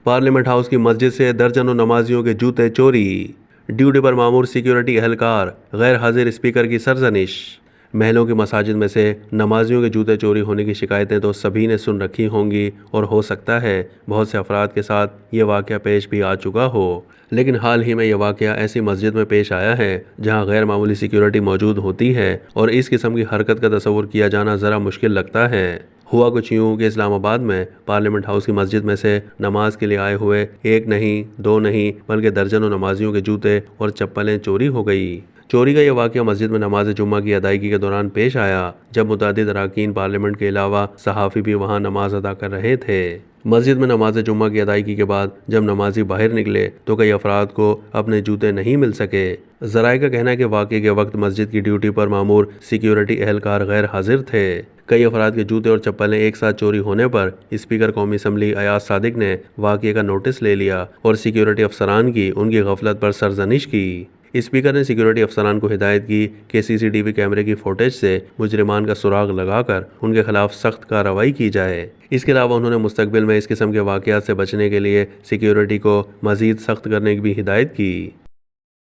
Parliament house کی مسجد سے درجنوں نمازیوں کے جوتے چوری، ڈیوٹی پر مامور سیکیورٹی اہلکار غیر حاضر، اسپیکر کی سرزنش۔ محلوں کی مساجد میں سے نمازیوں کے جوتے چوری ہونے کی شکایتیں تو سبھی نے سن رکھی ہوں گی، اور ہو سکتا ہے بہت سے افراد کے ساتھ یہ واقعہ پیش بھی آ چکا ہو، لیکن حال ہی میں یہ واقعہ ایسی مسجد میں پیش آیا ہے جہاں غیر معمولی سیکیورٹی موجود ہوتی ہے، اور اس قسم کی حرکت کا تصور کیا جانا ذرا مشکل لگتا ہے۔ ہوا کچھ یوں کہ اسلام آباد میں پارلیمنٹ ہاؤس کی مسجد میں سے نماز کے لیے آئے ہوئے ایک نہیں، دو نہیں، بلکہ درجنوں نمازیوں کے جوتے اور چپلیں چوری ہو گئی۔ چوری کا یہ واقعہ مسجد میں نماز جمعہ کی ادائیگی کے دوران پیش آیا، جب متعدد اراکین پارلیمنٹ کے علاوہ صحافی بھی وہاں نماز ادا کر رہے تھے۔ مسجد میں نماز جمعہ کی ادائیگی کے بعد جب نمازی باہر نکلے تو کئی افراد کو اپنے جوتے نہیں مل سکے۔ ذرائع کا کہنا ہے کہ واقعے کے وقت مسجد کی ڈیوٹی پر مامور سیکیورٹی اہلکار غیر حاضر تھے۔ کئی افراد کے جوتے اور چپلیں ایک ساتھ چوری ہونے پر اسپیکر قومی اسمبلی ایاز صادق نے واقعے کا نوٹس لے لیا اور سیکیورٹی افسران کی ان کی غفلت پر سرزنش کی۔ اسپیکر نے سیکیورٹی افسران کو ہدایت کی کہ سی سی ٹی وی کیمرے کی فوٹیج سے مجرمان کا سراغ لگا کر ان کے خلاف سخت کارروائی کی جائے۔ اس کے علاوہ انہوں نے مستقبل میں اس قسم کے واقعات سے بچنے کے لیے سیکیورٹی کو مزید سخت کرنے کی بھی ہدایت کی۔